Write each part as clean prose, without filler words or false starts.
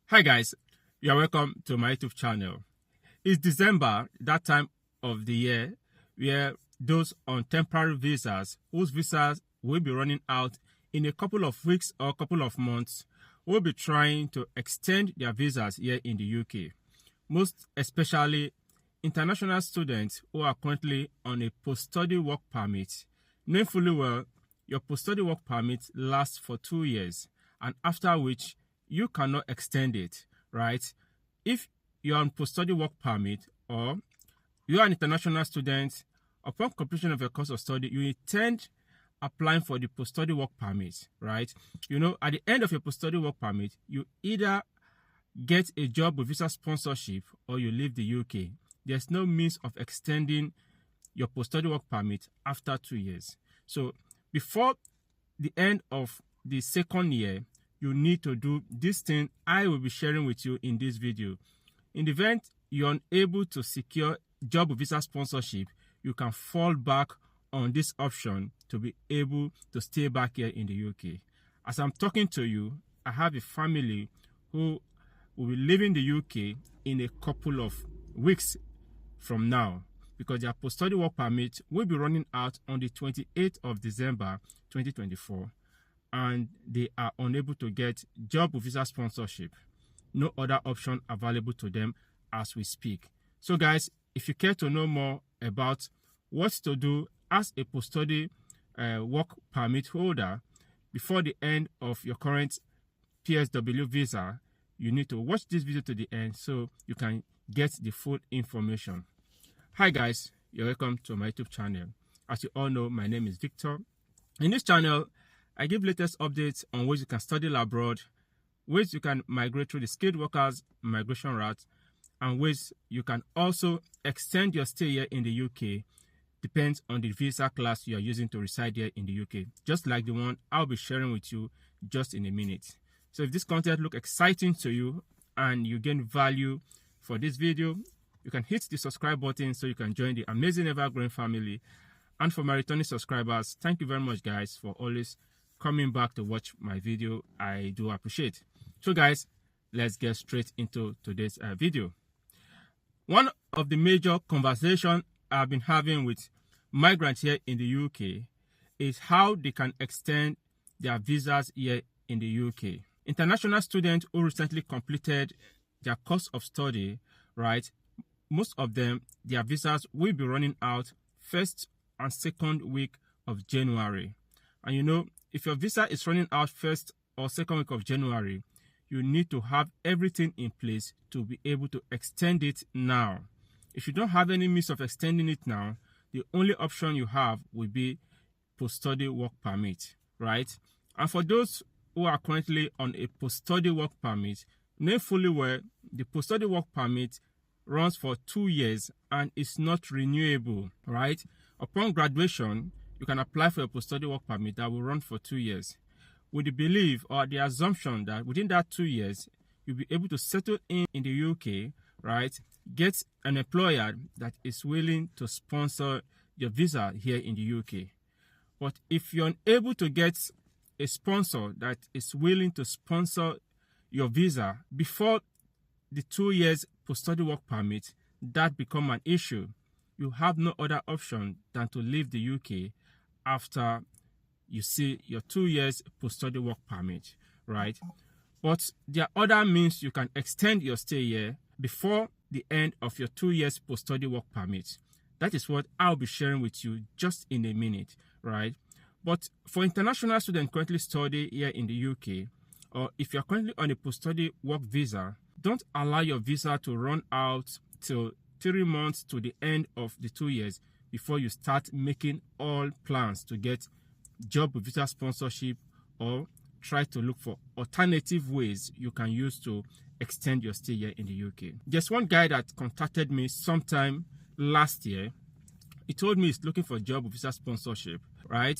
Hi guys, you are welcome to my YouTube channel. It's December, that time of the year where those on temporary visas, whose visas will be running out in a couple of weeks or a couple of months, will be trying to extend their visas here in the UK. Most especially international students who are currently on a post-study work permit. Knowing fully well, your post-study work permit lasts for 2 years, and after which you cannot extend it, right? If you're on post-study work permit or you are an international student, upon completion of your course of study, you intend applying for the post-study work permit, right? You know, at the end of your post-study work permit, you either get a job with visa sponsorship or you leave the UK. There's no means of extending your post-study work permit after 2 years. So before the end of the second year, you need to do this thing I will be sharing with you in this video. In the event you're unable to secure job with visa sponsorship, you can fall back on this option to be able to stay back here in the UK. As I'm talking to you, I have a family who will be leaving the UK in a couple of weeks from now because their post-study work permit will be running out on the 28th of December 2024. And they are unable to get job with visa sponsorship. No other option available to them as we speak. So guys, if you care to know more about what to do as a post-study work permit holder before the end of your current PSW visa, you need to watch this video to the end so you can get the full information. Hi guys, you're welcome to my YouTube channel. As you all know, my name is Victor. In this channel, I give latest updates on ways you can study abroad, ways you can migrate through the skilled workers migration route, and ways you can also extend your stay here in the UK. Depends on the visa class you are using to reside here in the UK, just like the one I'll be sharing with you just in a minute. So if this content looks exciting to you and you gain value for this video, you can hit the subscribe button so you can join the amazing ever-growing family. And for my returning subscribers, thank you very much guys for always coming back to watch my video. I do appreciate. So guys, let's get straight into today's video. One of the major conversations I've been having with migrants here in the UK is how they can extend their visas here in the UK. International students who recently completed their course of study, right, most of them, their visas will be running out first and second week of January. And you know, if your visa is running out first or second week of January, you need to have everything in place to be able to extend it now. If you don't have any means of extending it now, the only option you have will be post-study work permit, right? And for those who are currently on a post-study work permit, know fully well the post-study work permit runs for 2 years and is not renewable, right? Upon graduation, you can apply for a post-study work permit that will run for 2 years, with the belief or the assumption that within that 2 years, you'll be able to settle in the UK, right? Get an employer that is willing to sponsor your visa here in the UK. But if you're unable to get a sponsor that is willing to sponsor your visa before the 2 years post-study work permit, that becomes an issue. You have no other option than to leave the UK after you see your 2 years post-study work permit, right? But there are other means you can extend your stay here before the end of your 2 years post-study work permit. That is what I'll be sharing with you just in a minute, right? But for international students currently studying here in the UK, or if you're currently on a post-study work visa, don't allow your visa to run out till 3 months to the end of the 2 years before you start making all plans to get job with visa sponsorship or try to look for alternative ways you can use to extend your stay here in the UK. There's one guy that contacted me sometime last year. He told me he's looking for a job with visa sponsorship, right?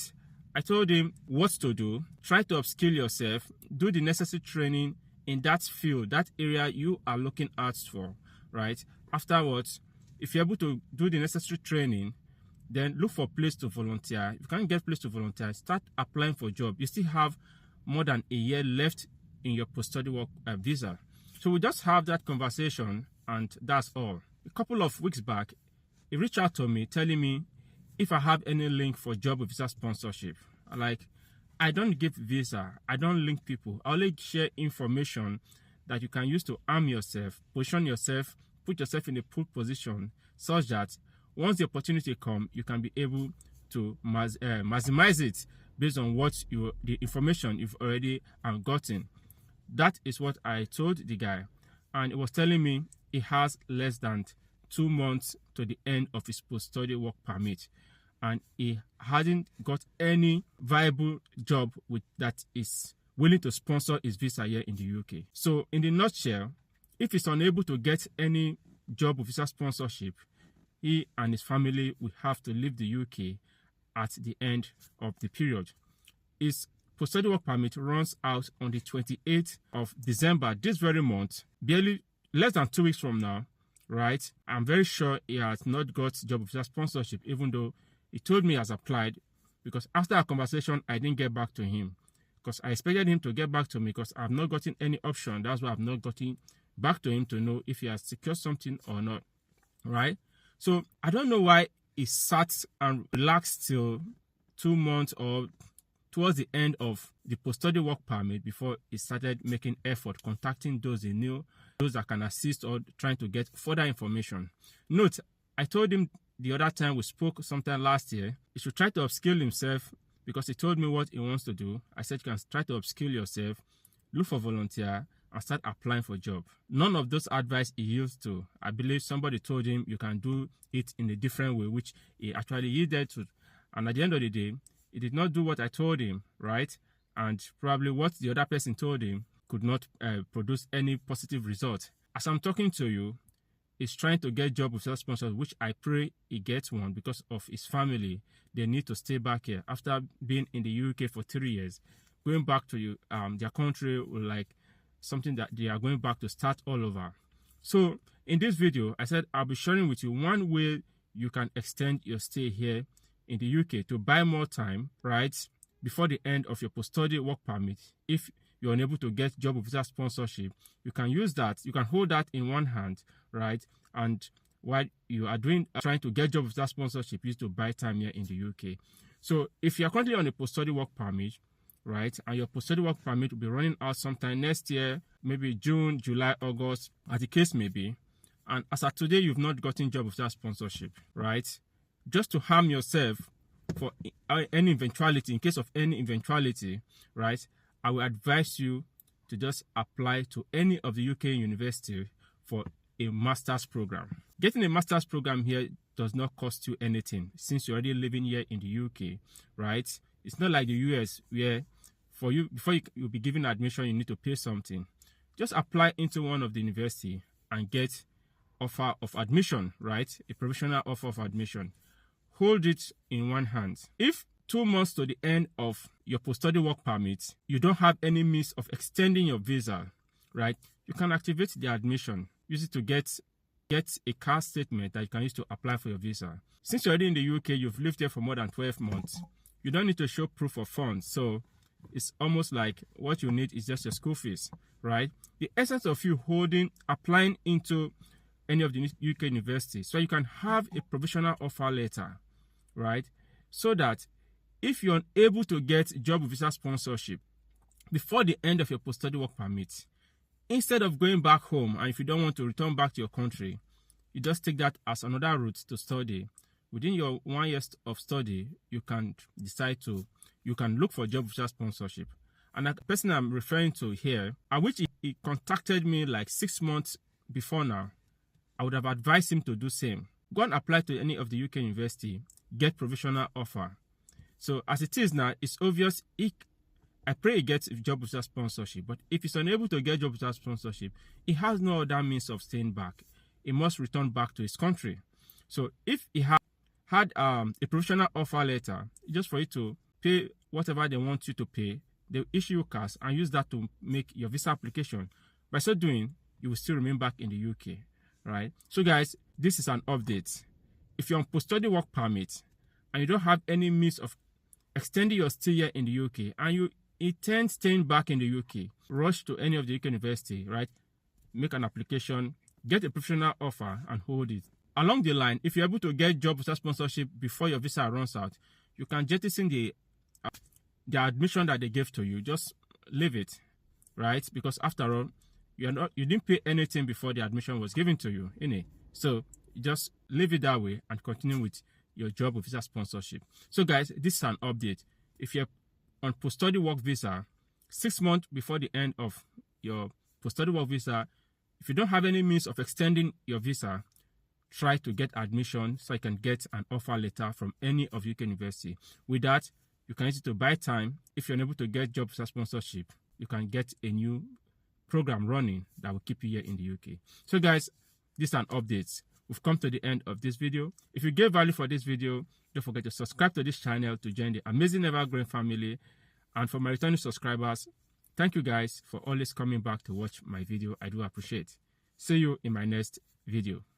I told him what to do. Try to upskill yourself, do the necessary training in that field, that area you are looking out for, right? Afterwards, if you're able to do the necessary training, then look for a place to volunteer. If you can't get a place to volunteer, start applying for a job. You still have more than a year left in your post-study work visa. So we just have that conversation, and that's all. A couple of weeks back, he reached out to me telling me if I have any link for job or visa sponsorship. Like, I don't give visa, I don't link people. I only share information that you can use to arm yourself, position yourself, put yourself in a pole position such that once the opportunity comes, you can be able to maximize it based on the information you've already gotten. That is what I told the guy, and he was telling me he has less than 2 months to the end of his post-study work permit, and he hadn't got any viable job that is willing to sponsor his visa here in the UK. So in the nutshell, if he's unable to get any job or visa sponsorship, he and his family will have to leave the UK at the end of the period. His post-study work permit runs out on the 28th of December, this very month, barely less than 2 weeks from now, right? I'm very sure he has not got job or visa sponsorship, even though he told me he has applied, because after our conversation, I didn't get back to him, because I expected him to get back to me because I've not gotten any option. That's why I've not gotten back to him to know if he has secured something or not, right? So I don't know why he sat and relaxed till 2 months or towards the end of the post-study work permit before he started making effort, contacting those he knew, those that can assist or trying to get further information. Note, I told him the other time we spoke sometime last year, he should try to upskill himself, because he told me what he wants to do. I said you can try to upskill yourself, look for volunteer, and start applying for job. None of those advice he used to. I believe somebody told him you can do it in a different way, which he actually yielded to. And at the end of the day, he did not do what I told him, right? And probably what the other person told him could not produce any positive result. As I'm talking to you, he's trying to get job with self-sponsors, which I pray he gets one, because of his family. They need to stay back here. After being in the UK for 3 years, going back to their country, like something that they are going back to start all over. So in this video, I said I'll be sharing with you one way you can extend your stay here in the UK to buy more time, right, before the end of your post-study work permit. If you're unable to get job or visa sponsorship, you can use that. You can hold that in one hand, right? And while you are trying to get job or visa sponsorship, you need to buy time here in the UK. So if you're currently on a post-study work permit, right, and your post-study work permit will be running out sometime next year, maybe June, July, August, as the case may be, and as of today, you've not gotten job or visa sponsorship, right? Just to harm yourself for any eventuality, in case of any eventuality, right, I will advise you to just apply to any of the UK university for a master's program. Getting a master's program here does not cost you anything, since you're already living here in the UK, right? It's not like the US where before you'll be given admission, you need to pay something. Just apply into one of the university and get offer of admission, right? A provisional offer of admission. Hold it in one hand. If 2 months to the end of your post-study work permit, you don't have any means of extending your visa, right, you can activate the admission. Use it to get a card statement that you can use to apply for your visa. Since you're already in the UK, you've lived here for more than 12 months, you don't need to show proof of funds. So it's almost like what you need is just your school fees, right? The essence of you applying into any of the UK universities, so you can have a provisional offer letter, right? So that if you're unable to get job visa sponsorship before the end of your post-study work permit, instead of going back home, and if you don't want to return back to your country, you just take that as another route to study. Within your 1 year of study, you can look for job visa sponsorship. And the person I'm referring to here, I wish he contacted me like 6 months before now, I would have advised him to do same. Go and apply to any of the UK university, get provisional offer. So as it is now, it's obvious. I pray he gets job visa sponsorship, but if he's unable to get job visa sponsorship, he has no other means of staying back. He must return back to his country. So if he had a provisional offer letter, just for you to pay whatever they want you to pay, they'll issue you cash and use that to make your visa application. By so doing, you will still remain back in the UK, right? So guys, this is an update. If you're on post-study work permit and you don't have any means of extending your stay here in the UK and you intend staying back in the UK, rush to any of the UK university, right? make an application, get a professional offer, and hold it. Along the line, if you're able to get job visa sponsorship before your visa runs out, you can jettison the admission that they gave to you. Just leave it, right? Because after all, you didn't pay anything before the admission was given to you, innit? So just leave it that way and continue with your job or visa sponsorship. So guys, this is an update. If you're on post-study work visa, 6 months before the end of your post-study work visa, if you don't have any means of extending your visa, try to get admission so you can get an offer letter from any of UK university. With that, you can use it to buy time. If you're unable to get job visa sponsorship, you can get a new program running that will keep you here in the UK. So guys, this is an update. We've come to the end of this video. If you get value for this video, don't forget to subscribe to this channel to join the amazing ever-growing family. And for my returning subscribers, thank you guys for always coming back to watch my video. I do appreciate. See you in my next video.